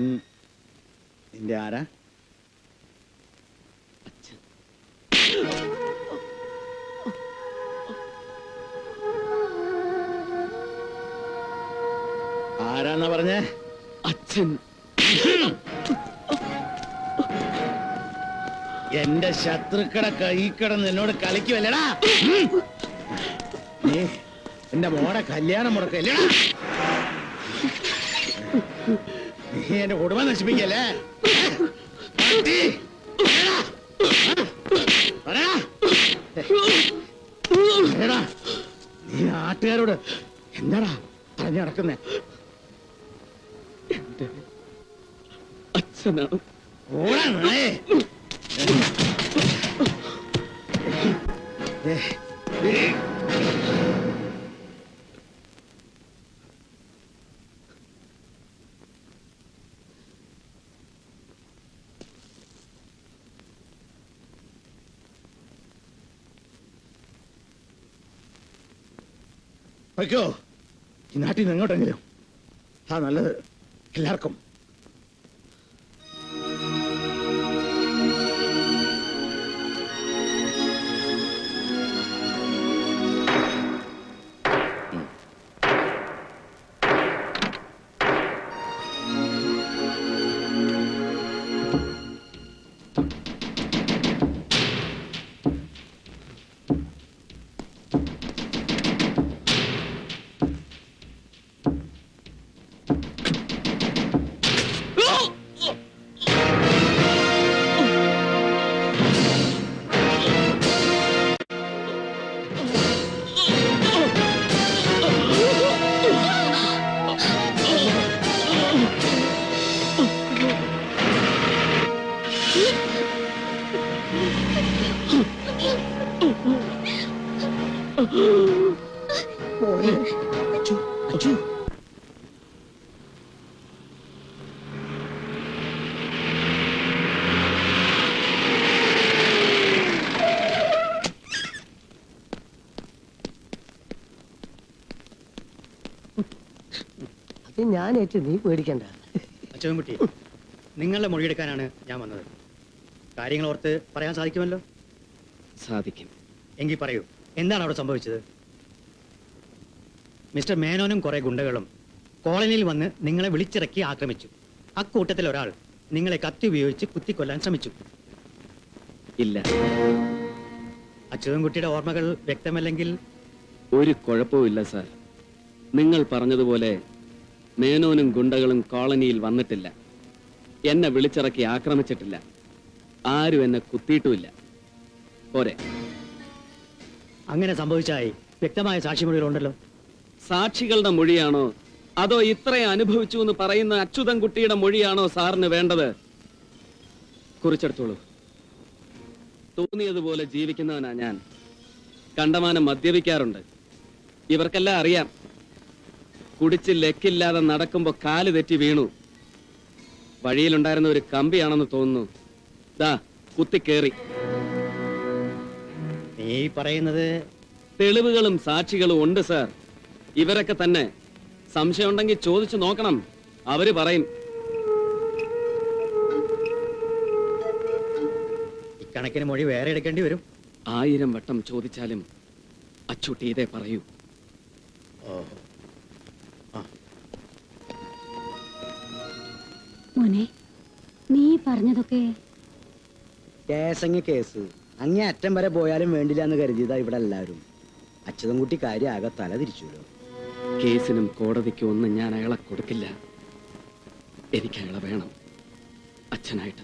ഞാൻ നിന്റെ ആരാ? ആരാന്നാ പറഞ്ഞേ? അച്ഛൻ. എന്റെ ശത്രുക്കളെ കൈ കിടന്ന് എന്നോട് കളിക്കുമല്ലടാ. നീ എന്റെ മോടെ കല്യാണം മുടക്കല്ലേടാ. നീ എന്റെ കുടുംബം നശിപ്പിക്കല്ലേ? നീ നാട്ടുകാരോട് എന്താടാ പറഞ്ഞു നടക്കുന്നേ? എന്റെ അച്ഛനാണ്. ഓടാ നായേ. വയ്ക്കോ, ഈ നാട്ടിൽ നിന്ന് എങ്ങോട്ടെങ്കിലും. നല്ലത് എല്ലാവർക്കും. ഞാൻ ഏറ്റു, നീ പേടിക്കണ്ട. അച്ഛൻകുട്ടി, നിങ്ങളുടെ മൊഴിയെടുക്കാനാണ് ഞാൻ വന്നത്. കാര്യങ്ങൾ ഓർത്ത് പറയാൻ സാധിക്കുമല്ലോ? സാധിക്കും. എങ്കിൽ പറയൂ, എന്താണ് അവിടെ സംഭവിച്ചത്? മിസ്റ്റർ മേനോനും കുറെ ഗുണ്ടകളും കോളനിയിൽ വന്ന് നിങ്ങളെ വിളിച്ചിറക്കി ആക്രമിച്ചു. അക്കൂട്ടത്തിൽ ഒരാൾ നിങ്ങളെ കത്തി ഉപയോഗിച്ച് കുത്തിക്കൊല്ലാൻ ശ്രമിച്ചു. ഇല്ല. അച്യുതൻകുട്ടിയുടെ ഓർമ്മകൾ വ്യക്തമല്ലെങ്കിൽ? ഒരു കുഴപ്പവുമില്ല സാർ. നിങ്ങൾ പറഞ്ഞതുപോലെ മേനോനും ഗുണ്ടകളും കോളനിയിൽ വന്നിട്ടില്ല. എന്നെ വിളിച്ചിറക്കി ആക്രമിച്ചിട്ടില്ല. ആരും എന്നെ കുത്തിയിട്ടുമില്ല. പോരെ? അങ്ങനെ സംഭവിച്ചായി വ്യക്തമായ സാക്ഷിമൊഴികളുണ്ടല്ലോ. സാക്ഷികളുടെ മൊഴിയാണോ അതോ ഇത്രയും അനുഭവിച്ചു എന്ന് പറയുന്ന അച്യുതൻകുട്ടിയുടെ മൊഴിയാണോ സാറിന് വേണ്ടത്? കുറിച്ചെടുത്തോളൂ. തോന്നിയതുപോലെ ജീവിക്കുന്നവനാ ഞാൻ. കണ്ടമാനം മദ്യപിക്കാറുണ്ട്. ഇവർക്കെല്ലാം അറിയാം. കുടിച്ച് ലെക്കില്ലാതെ നടക്കുമ്പോ കാല് തെറ്റി വീണു. വഴിയിലുണ്ടായിരുന്ന ഒരു കമ്പിയാണെന്ന് തോന്നുന്നു. ദാ കുത്തിക്കേറി. നീ പറയുന്നത്? തെളിവുകളും സാക്ഷികളും ഉണ്ട് സാർ. ഇവരൊക്കെ തന്നെ. സംശയം ഉണ്ടെങ്കിൽ ചോദിച്ചു നോക്കണം, അവര് പറയും. ഇക്കണക്കിന് മൊഴി വേറെ എടുക്കേണ്ടി വരും. 1000 വട്ടം ചോദിച്ചാലും അച്ചൂട്ടി ഇതേ പറയൂ. മോനെ, നീ പറഞ്ഞതൊക്കെ കേസങ്ങ കേസ് അങ്ങേ അറ്റം വരെ പോയാലും വേണ്ടില്ല എന്ന് കരുതിയതാ ഇവിടെ എല്ലാവരും. അച്യുതൻകുട്ടി കാര്യം ആകെ തല തിരിച്ചുല്ലോ. കേസിനും കോടതിക്കും ഒന്നും ഞാൻ അയാളെ കൊടുക്കില്ല. എനിക്ക് അയാളെ വേണം അച്ഛനായിട്ട്.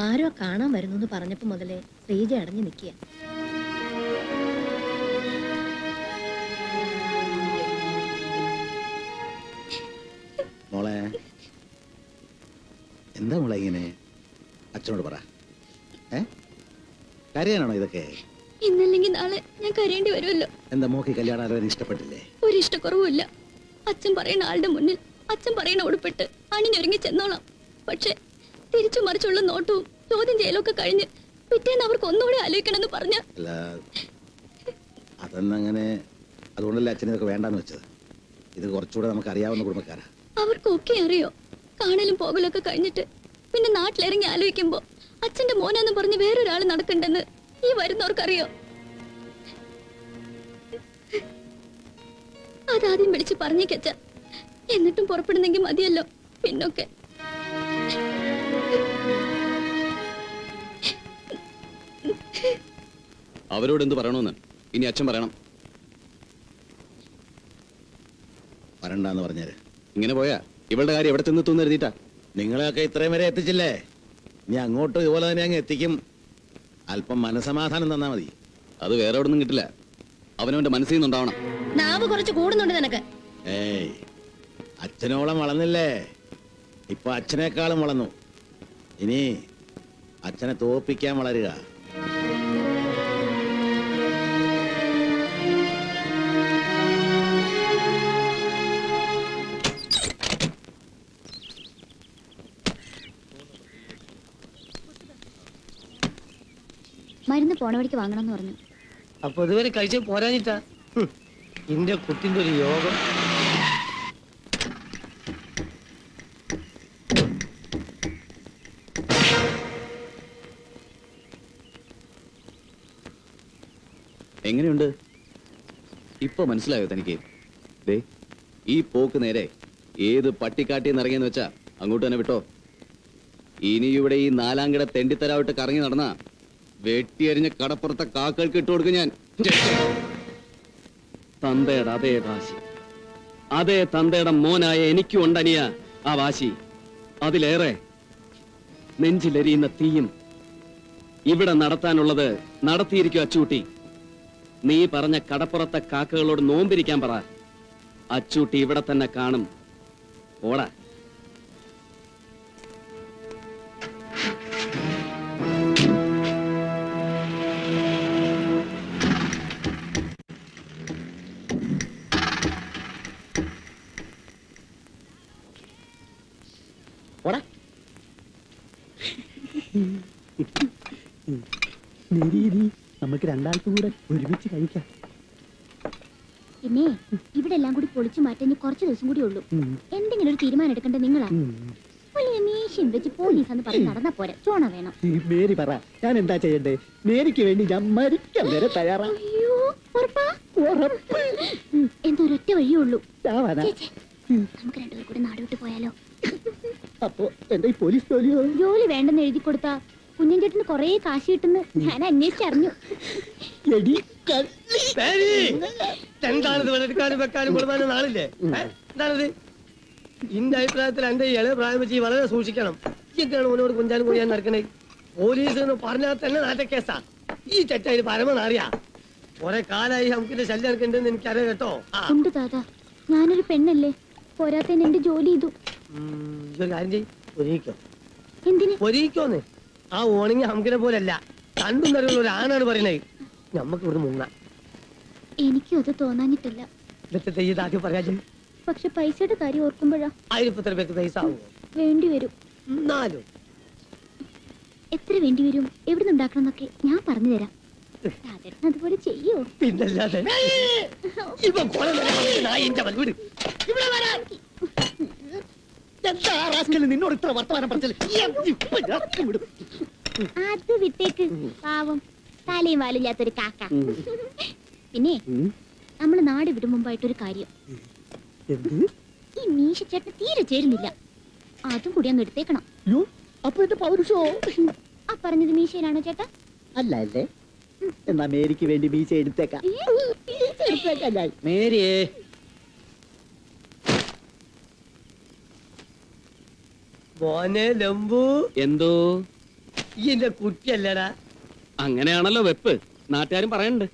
ആരോ കാണാൻ വരുന്നു പറഞ്ഞപ്പോ മുതലേ ശ്രീജ അടഞ്ഞു നിൽക്കുക. മോളെ, എന്താ മോളെ ഇങ്ങനെ? അച്ഛനോട് പറ. കരയാനാണോ ഇതൊക്കെ? ഇന്നല്ലെങ്കിൽ നാളെ ഞാൻ കരയേണ്ടി വരുമല്ലോ. എന്താ മോക്ക് കല്യാണം ഇഷ്ടപ്പെട്ടില്ലേ? ഒരു ഇഷ്ടക്കുറവുമില്ല. അച്ഛൻ പറയുന്ന ആളുടെ മുന്നിൽ അച്ഛൻ പറയുന്ന ഉടുപ്പിട്ട് അണിഞ്ഞൊരുങ്ങി ചെന്നോളാം. പക്ഷെ തിരിച്ചു മറിച്ചുള്ള നോട്ടവും ചോദ്യം ചെയ്യലൊക്കെ കഴിഞ്ഞ് പിറ്റേന്ന് അവർക്ക് ഒന്നുകൂടെ ആലോചിക്കണമെന്ന് പറഞ്ഞ. അതെന്നങ്ങനെ അതുകൊണ്ടല്ലേ അച്ഛൻ ഇതൊക്കെ വേണ്ടാന്ന് വെച്ചത്. ഇത് കുറച്ചുകൂടെ നമുക്ക് അറിയാവുന്ന കുടുംബക്കാരാ. അവർക്കൊക്കെ അറിയോ. കാണലും പോകലൊക്കെ കഴിഞ്ഞിട്ട് പിന്നെ നാട്ടിലിറങ്ങി ആലോചിക്കുമ്പോ അച്ഛന്റെ മോനെന്ന് പറഞ്ഞ് വേറൊരാള് നടക്കണ്ടെന്ന് ഈ വരുന്നവർക്കറിയോ? അതാദ്യം വിളിച്ച് പറഞ്ഞേക്കച്ച, എന്നിട്ടും പുറപ്പെടുന്നെങ്കിൽ മതിയല്ലോ പിന്നൊക്കെ. അവരോട് എന്ത് പറയണമെന്ന് ഇനി അച്ഛൻ പറയണം. വരണ്ടാന്ന് പറഞ്ഞാല് ഇങ്ങനെ പോയാ ഇവളുടെ കാര്യം എവിടെ ചെന്നെത്തുന്ന് എഴുതിട്ടാ. നിങ്ങളെയൊക്കെ ഇത്രയും വരെ എത്തിച്ചില്ലേ, ഇനി അങ്ങോട്ടും ഇതുപോലെ തന്നെ അങ്ങ് എത്തിക്കും. അല്പം മനസമാധാനം തന്നാ മതി. അത് വേറെ എവിടെ നിന്നും കിട്ടില്ല. അവനവന്റെ മനസ്സിൽ നിന്നുണ്ടാവണം. നാവ് കുറച്ച് കൂടുന്നുണ്ട് നിനക്ക്. ഏയ്, അച്ഛനോളം വളർന്നില്ലേ, ഇപ്പൊ അച്ഛനേക്കാളും വളർന്നു. ഇനി അച്ഛനെ തോപ്പിക്കാൻ വളരുക. മരുന്ന് പോണ വഴിക്ക് വാങ്ങണമെന്ന് പറഞ്ഞു. അപ്പൊ ഇതുവരെ കഴിച്ച് പോരാഞ്ഞിട്ടാ എന്റെ കുട്ടിന്റെ ഒരു യോഗം. എങ്ങനെയുണ്ട് ഇപ്പൊ മനസ്സിലായോ തനിക്ക്? ദേ ഈ പോക്ക് നേരെ ഏത് പട്ടിക്കാട്ടിന്ന് ഇറങ്ങിയെന്ന് വെച്ചാ അങ്ങോട്ട് തന്നെ വിട്ടോ. ഇനി ഇവിടെ ഈ നാലാംകിട തെണ്ടിത്തരാവിട്ട് കറങ്ങി നടന്ന വെട്ടിയരിഞ്ഞ കടപ്പുറത്തെ കാക്കൾക്ക് ഇട്ട് കൊടുക്കും ഞാൻ. തന്തയുടെ അതേ വാശി, അതേ തന്തയുടെ മോനായ എനിക്കും ഉണ്ടനിയ ആ വാശി. അതിലേറെ നെഞ്ചിലെരിയുന്ന തീയും. ഇവിടെ നടത്താനുള്ളത് നടത്തിയിരിക്കും അച്ചൂട്ടി. നീ പറഞ്ഞ കടപ്പുറത്തെ കാക്കകളോട് നോമ്പിരിക്കാൻ പറ. അച്ചൂട്ടി ഇവിടെ തന്നെ കാണും. ഓടാ. നമുക്ക് രണ്ടാൾക്കും കൂടെ ഒരുമിച്ച് കഴിക്കാം. പിന്നെ ഇവിടെ എല്ലാം കൂടി പൊളിച്ചു മാറ്റാൻ കുറച്ച് ദിവസം കൂടി ഉള്ളൂ. എന്തെങ്കിലും ഒരു തീരുമാനം എടുക്കേണ്ടത് നിങ്ങളാ. വലിയ മീശയും വെച്ച് പോലീസാന്ന് പറഞ്ഞ് നടന്നാ പോരാ, ചോണ വേണം. മേരി പറ, ഞാൻ എന്താ ചെയ്യണ്ടേ? മേരിക്ക് വേണ്ടി ഞാൻ മരിക്കാൻ വരെ തയ്യാറാ. അയ്യോ, എന്തോ ഒരൊറ്റ വഴിയേ ഉള്ളൂ. നമുക്ക് രണ്ടുപേർ കൂടെ നാട് വിട്ട് പോയാലോ? അപ്പൊ എന്റെ ഈ പോലീസ് ജോലിയോ? ജോലി വേണ്ടെന്ന് എഴുതി കൊടുത്താ കുഞ്ഞൻ ചേട്ടന് കൊറേ കാശ് കിട്ടുന്നു ഞാൻ അന്വേഷിച്ചറിഞ്ഞു. എന്താണിത് എടുക്കാനും വെക്കാനും കൊടുക്കാനും നാളില്ലേ? എന്താണിത്? എന്റെ അഭിപ്രായത്തിൽ എന്റെ ഇളയ പ്രായം വെച്ച് വളരെ സൂക്ഷിക്കണം. എന്താണ് ഓനോട് കുഞ്ചാനും കൊയ്യാൻ നടക്കണേ? പോലീസ് എന്ന് പറഞ്ഞാൽ തന്നെ നാട്ടക്കേസാ. ഈ തെറ്റായി പരമനാറിയാ. കുറെ കാലായി നമുക്കിന്റെ ശല്യം എടുക്കണ്ടെന്ന് എനിക്കറിയാം കേട്ടോ. ഉണ്ട് താതാ, ഞാനൊരു പെണ്ണല്ലേ, പോരാത്തന്നെ എന്റെ ജോലി ചെയ്തു. ഒരു കാര്യം ചെയ്യ്, ഒരിക്കോ. എന്തിന് ഒരിക്കോന്ന്? ആ ഓണിങ് ഹംകിനെ പോലല്ല, കണ്ടും തരുന്ന ഒരു ആണാണ് പറയണേ. ഞമ്മക്ക് ഇവിടെ മുങ്ങ. എനിക്കും അത് തോന്നാഞ്ഞിട്ടില്ല. ഇന്നത്തെ ആദ്യം പറയാ. പക്ഷെ പൈസയുടെ കാര്യം ഓർക്കുമ്പോഴാ. 1000 രൂപയ്ക്ക് പൈസ ആവുമോ? വേണ്ടി വരും. എന്നാലും എത്ര വേണ്ടി വരും, എവിടെ നിന്നുണ്ടാക്കണം എന്നൊക്കെ ഞാൻ പറഞ്ഞു തരാം. അതുപോലെ ചെയ്യോ? പിന്നല്ലാതെ. നിന്നോട് ഇത്ര വർത്തമാനം പറഞ്ഞാൽ അത് വിട്ടേക്ക്, പാവം തലയും വാലില്ലാത്തൊരു കാക്ക. പിന്നെ നമ്മള് നാട് വിടും മുമ്പായിട്ടൊരു കാര്യം. ഈ മീശച്ചേട്ടന് തീരെ ചേരുന്നില്ല, അതും കൂടി അങ്ങ് എടുത്തേക്കണം. അപ്പൊ എന്റെ പൗരുഷോ? ആ പറഞ്ഞത് മീശയിലാണോ ചേട്ടാ? അല്ല അല്ലേ? എന്നാ മേരിക്ക് വേണ്ടി മീശ എടുത്തേക്കാം. മേരിയേ, മോനെ ലംബു. എന്തോ ഈ എന്റെ കുട്ടിയല്ലടാ. അങ്ങനെയാണല്ലോ വെപ്പ്, നാട്ടുകാരും പറയണ്ട്.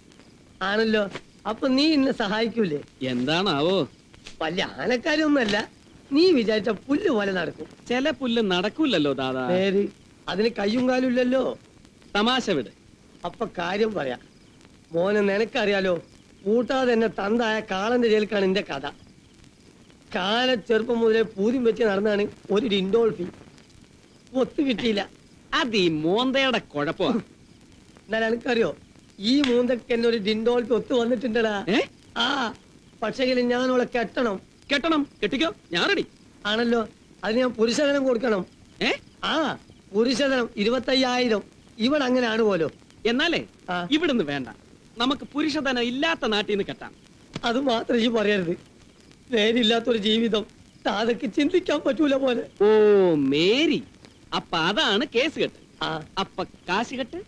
ആണല്ലോ. അപ്പൊ നീ എന്നെ സഹായിക്കൂലേ? എന്താണാവോ? വലിയ ആനക്കാരൊന്നുമല്ല, നീ വിചാരിച്ച പുല്ല് പോലെ നടക്കും. ചില പുല്ല് നടക്കൂലല്ലോ ദാദാ. പേര് അതിന് കയ്യും കാലും ഇല്ലല്ലോ. തമാശ വിട്. അപ്പൊ കാര്യം പറയാ മോനെ, നിനക്കറിയാലോ, കൂട്ടാതെ എന്നെ തന്തായ കാളന്റെ ജയിൽക്കാണ് എന്റെ കഥ. കാല ചെറുപ്പം മുതലേ പൂതിയും വെച്ച് നടന്നാണ് ഒരു ഡിൻഡോൾഫി. ഒത്തു കിട്ടിയില്ല. അത് ഈ മോന്തയുടെ കുഴപ്പമാണ്. എന്നാൽ എനിക്കറിയോ, ഈ മൂന്നൊക്കെ എന്നെ ഒരു ഡിൻഡോൾഫി ഒത്തു വന്നിട്ടുണ്ടടാ. ആ പക്ഷെങ്കിൽ ഞാൻ അവളെ കെട്ടണം. കെട്ടണം, കെട്ടിക്കോ, ഞാൻ റെഡി. ആണല്ലോ. അതിന് ഞാൻ പുരുഷധനം കൊടുക്കണം. ഏ ആ പുരുഷധനം 25,000. ഇവിടെ അങ്ങനെയാണ് പോലോ. എന്നാലേ ആ. ഇവിടുന്ന് വേണ്ട, നമുക്ക് പുരുഷധനം ഇല്ലാത്ത നാട്ടിൽ നിന്ന് കെട്ടാം. അത് മാത്രം ഈ പറയരുത്. നേരില്ലാത്തൊരു ജീവിതം അതൊക്കെ ചിന്തിക്കാൻ പറ്റൂല പോലെ. ഓ മേരി, അപ്പൊ അതാണ് കേസ് കെട്ട്. ആ അപ്പൊ കാശ് കെട്ട്.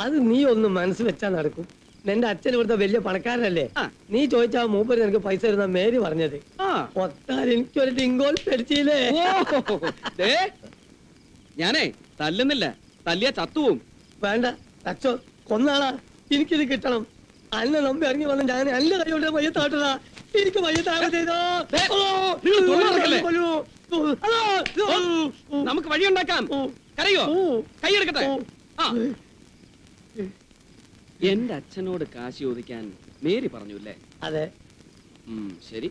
അത് നീ ഒന്ന് മനസ്സ് വെച്ചാ നടക്കും. നിന്റെ അച്ഛൻ ഇവിടുത്തെ വലിയ പണക്കാരനല്ലേ? ആ. നീ ചോദിച്ചാ മൂപ്പര് നിനക്ക് പൈസ തരുന്ന മേരി പറഞ്ഞത്. ആ ഒത്താൽ എനിക്കൊരു ഡിങ്കോൾ പേടിച്ചില്ലേ? ഓ, ദേ, ഞാനേ തല്ലുന്നില്ല, തല്ലിയ ചത്തുവും. വേണ്ട അച്ഛോ, കൊന്നാളാ. എനിക്കിത് കിട്ടണം. അന്ന നമ്പി ഇറങ്ങി വന്ന ഞാൻ എന്റെ കൈകൊണ്ട് മയ്യത്താട്ടതാ. എനിക്ക് മയ്യത്താകെ ചെയ്തോ. ദേ, നിങ്ങൾ തൊഴിലുറക്കല്ലേ? നമുക്ക് വഴിയുണ്ടാക്കാം. കരയോ? കൈയെടുക്കട്ടെ. ആ. എന്റെ അച്ഛനോട് കാശ് ചോദിക്കാൻ മേരി പറഞ്ഞുല്ലേ? അതെ. ശരി,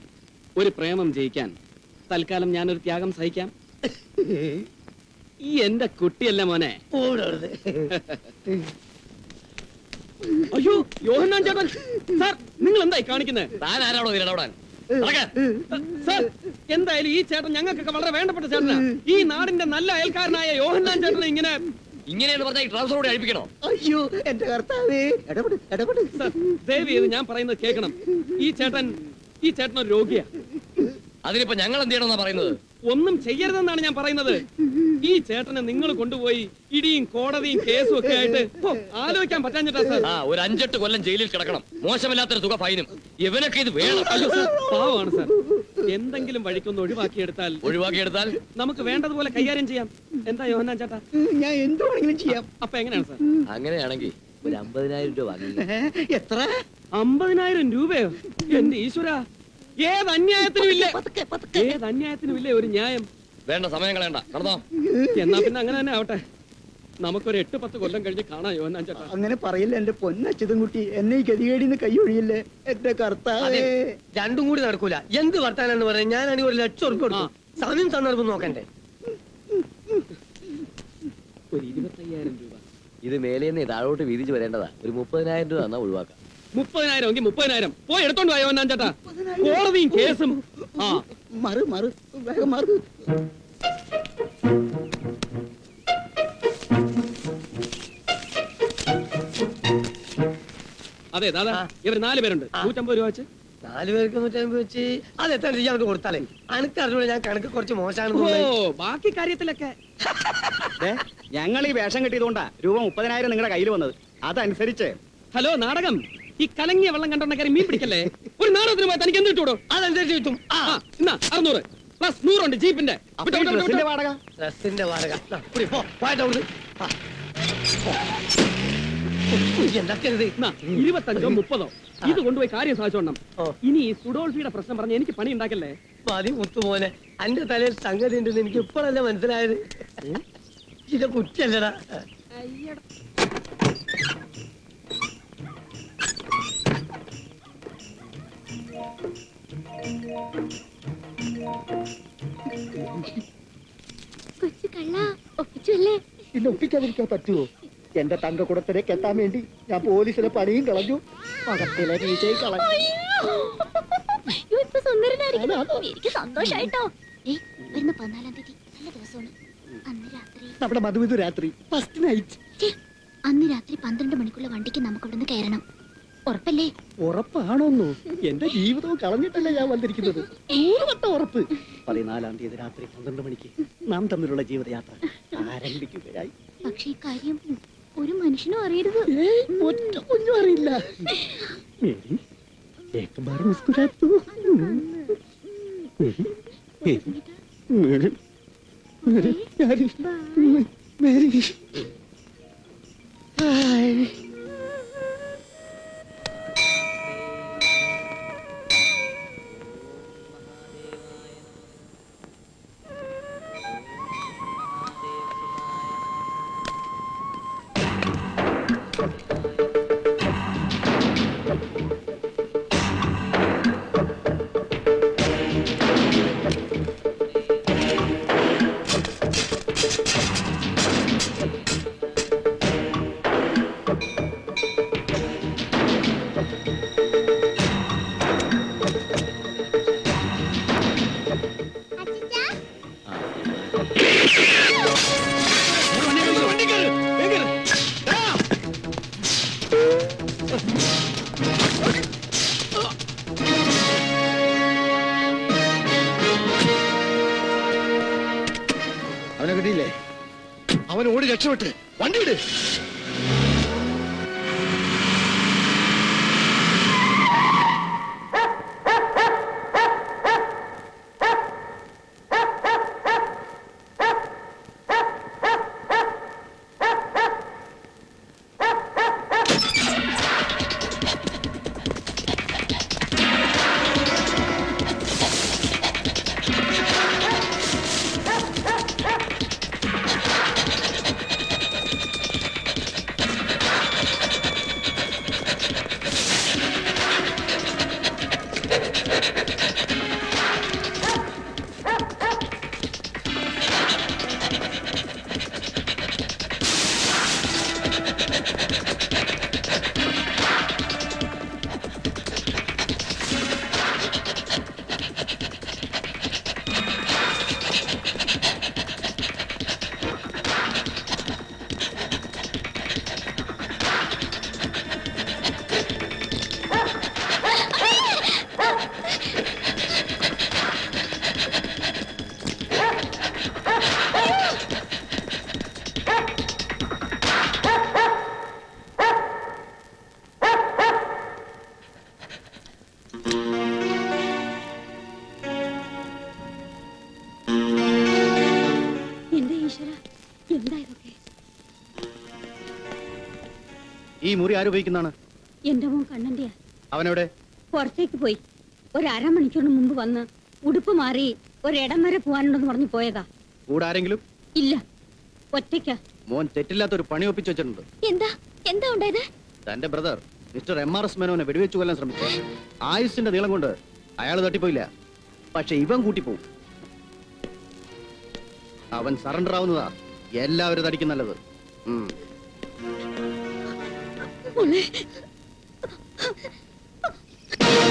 ഒരു പ്രേമം ജയിക്കാൻ തൽക്കാലം ഞാനൊരു ത്യാഗം സഹിക്കാം. ഈ എന്റെ കുട്ടിയല്ല മോനെ. ഓടരുത്. അയ്യോ യോഹന്നാൻ ചേട്ടൻ, സാർ നിങ്ങൾ എന്തായി കാണിക്കുന്നത്? താൻ ആരാണോ ഇടപെടാൻ? സാർ, എന്തായാലും ഈ ചേട്ടൻ ഞങ്ങൾക്കൊക്കെ വളരെ വേണ്ടപ്പെട്ട ചേട്ടനാ. ഈ നാടിന്റെ നല്ല അയൽക്കാരനായ യോഹന്നാൻ ചേട്ടനെ ഇങ്ങനെയെന്ന് പറഞ്ഞാൽ ഈ ട്രാൻസ്ഫറോടെ അഴിപ്പിക്കണോ? അയ്യോ എന്റെ കർത്താവേ, ഇടപെട്. സാർ, ദയവ് ചെയ്ത് ഞാൻ പറയുന്നത് കേൾക്കണം. ഈ ചേട്ടൻ ഒരു രോഗിയാ. അതിനിപ്പോ ഞങ്ങൾ എന്ത് ചെയ്യണമെന്നാ പറയുന്നത്? ഒന്നും ചെയ്യരുതെന്നാണ് ഞാൻ പറയുന്നത്. ഈ ചേട്ടനെ നിങ്ങൾ കൊണ്ടുപോയി ഇടിയും കോടതിയും കേസും ഒക്കെ ആയിട്ട് ആലോചിക്കാൻ പറ്റാഞ്ഞിട്ടാ സാർ. ആ, ഒരു 5-8 കൊല്ലം ജയിലിൽ കിടക്കണം. മോശമില്ലാത്തൊരു തുക ഫൈനും. ഇവനൊക്കെ ഇത് വേണം. അയ്യോ സാർ, പാവമാണ് സാർ. എന്തെങ്കിലും വഴിക്കൊന്ന് ഒഴിവാക്കിയെടുത്താൽ നമുക്ക് വേണ്ടതുപോലെ കൈകാര്യം ചെയ്യാം. എന്താ യോഹന്നാൻ ചേട്ടാ? ഞാൻ എന്ത് വേണമെങ്കിലും ചെയ്യാം. അപ്പൊ എങ്ങനെയാണ് സാർ? അങ്ങനെയാണെങ്കിൽ ഒരു 50,000 രൂപ വാങ്ങി. എത്ര? 50,000 രൂപയോ? എന്റെ ഈശ്വര, ഏത് അന്യായത്തിനും ഇല്ലേ ഒരു ന്യായം? വേണ്ട, സമയം കളയണ്ട, നടന്നോ. എന്നാ പിന്നെ അങ്ങനെ തന്നെ ആവട്ടെ. നമുക്കൊരു 8-10 കൊല്ലം കഴിഞ്ഞ് കാണാം യോഹന്നാൻ ചേട്ടാ. അങ്ങനെ പറയില്ല എന്റെ പൊന്നച്ഛതും കുട്ടി. എന്നെ ഈ ഗതികേടിന്ന് കൈ ഒഴിയില്ലേ എന്റെ കർത്താവേ. രണ്ടും കൂടി നടക്കൂല. എന്ത് വർത്താനെന്ന് പറയാൻ ഞാനാണെങ്കിൽ 1 ലക്ഷം ഉറുപ്പ് കൊടുക്കും. സമയം സന്ദർഭം നോക്കണ്ടേ? ഒരു 25,000 രൂപ. ഇത് മേലേന്ന് താഴോട്ട് വീതിച്ച് വരേണ്ടതാ. ഒരു 30,000 രൂപ എന്നാ ഒഴിവാക്കാം. 30,000 എങ്കിൽ 30,000 പോയി എടുത്തോണ്ട് പോയോ യോഹന്നാൻ ചേട്ടാ. കോടതിയും കേസും. ആ മറു വേഗം മറു. അതെ ദാദാ, ഇവർ 4 പേരുണ്ട്. 150 രൂപ വെച്ച്. 4 പേർക്ക് 150 വെച്ച് അത് എത്ര ചെയ്യാൻ വേണ്ടി കൊടുത്താലേ? അനക്കറിഞ്ഞൂടെ ഞാൻ കണക്ക് കുറച്ച് ഓ, മോശമാണെന്ന്. ബാക്കി കാര്യത്തിലൊക്കെ ഞങ്ങൾ ഈ വേഷം കെട്ടിയതുകൊണ്ടാ രൂപ 30,000 നിങ്ങളുടെ കയ്യിൽ വന്നത്. അതനുസരിച്ച് ഹലോ നാടകം, ഈ കലങ്ങിയ വെള്ളം കണ്ടോണ്ടക്കാരി മീൻ പിടിക്കല്ലേ? ഒരു നാടകത്തിന് പോയി തനിക്ക് എന്ത് കിട്ടൂടോ? അതനുസരിച്ച് കിട്ടും. ആ, എന്നാ 600 പ്ലസ് 100 ഉണ്ട് ജീപ്പിന്റെ. വിട്ടോ, വിട്ടോ, വിട്ടോ, വിട്ടോ. വാടക ഡ്രസ്സിന്റെ വാടക. എന്തൊക്കെയത്? എന്നാ 25-ഓ 30-ഓ ഇത് കൊണ്ടുപോയി കാര്യം സാധിച്ചോണം. ഓ. ഇനി ഈ സുഡോൾഫിയുടെ പ്രശ്നം പറഞ്ഞ് എനിക്ക് പണി ഉണ്ടാക്കല്ലേ. മതി മുത്തുമോനെ, അന്റെ തലയിൽ സംഗതി ഉണ്ടെന്ന് എനിക്ക് ഇപ്പോഴല്ലേ മനസ്സിലായത്. ഇത് കുറ്റല്ലടാ. കൊച്ചു കള്ള ഒപ്പിച്ചല്ലേ? ഇന്ന് ഒപ്പിക്കാതിരിക്കാൻ പറ്റുമോ? എന്റെ തങ്കക്കുടത്തിനെ കെട്ടാൻ വേണ്ടി ഞാൻ പോലീസിലെ പണിയും കളഞ്ഞു, പകത്തിലെ വീഴ്ചയും കളഞ്ഞു. ഇപ്പൊ സുന്ദരനായിരിക്കുന്നു. എനിക്ക് സന്തോഷായിട്ടോ. വരുന്ന 14-ാം തീയതി നല്ല ദിവസമാണ്. അന്ന് രാത്രി നമ്മുടെ മധുവിധു രാത്രി ഫസ്റ്റ് നൈറ്റ്. അന്ന് രാത്രി 12 മണിക്കുള്ള വണ്ടിക്ക് നമുക്ക് ഇവിടുന്ന് കയറണം. ഉറപ്പല്ലേ? ഉറപ്പാണോന്നു? എന്റെ ജീവിതവും കളഞ്ഞിട്ടല്ലേ ഞാൻ വന്നിരിക്കുന്നത്. 100% ഉറപ്പ്. 14-ാം തീയതി രാത്രി 12 മണിക്ക് നാം തമ്മിലുള്ള ജീവിതയാത്ര ആരംഭിക്കുകയായി. പക്ഷേ ഈ കാര്യം ഒരു മനുഷ്യനും അറിയരുത്. ഒറ്റ കുഞ്ഞും അറിയില്ല. മേരി, एक बार मुस्कुरा तू. मेरी प्यारी मेरी. हाय. വിട്. എന്റെ ഈശ്വര, എന്താ ഇതൊക്കെ? ഈ മുറി ആരുപയോഗിക്കുന്നതാണ്? എന്റെ മോൻ കണ്ണന്റെയാ. അവനെവിടെ? പുറത്തേക്ക് പോയി. ഒരു അരമണിക്കൂറിന് മുമ്പ് വന്ന് ഉടുപ്പ് മാറി ഒരിടം വരെ പോവാനുണ്ടെന്ന് പറഞ്ഞു പോയതാ. കൂടെ ആരെങ്കിലും? ഇല്ല, ഒറ്റയ്ക്കാ. മോൻ തെറ്റില്ലാത്തൊരു പണി ഒപ്പിച്ചു വെച്ചിട്ടുണ്ട്. എന്താ എന്താ ഉണ്ടായത്? തന്റെ ബ്രദർ മിസ്റ്റർ MRS മേനോനെ വെടിവെച്ചു കൊല്ലാൻ ശ്രമിച്ചു. ആയുസിന്റെ നീളം കൊണ്ട് അയാൾ തട്ടിപ്പോയില്ല, പക്ഷെ ഇവൻ കൂട്ടിപ്പോവും. അവൻ സറണ്ടർ ആവുന്നതാ എല്ലാവരും തടിക്കും നല്ലത്. മോളെ,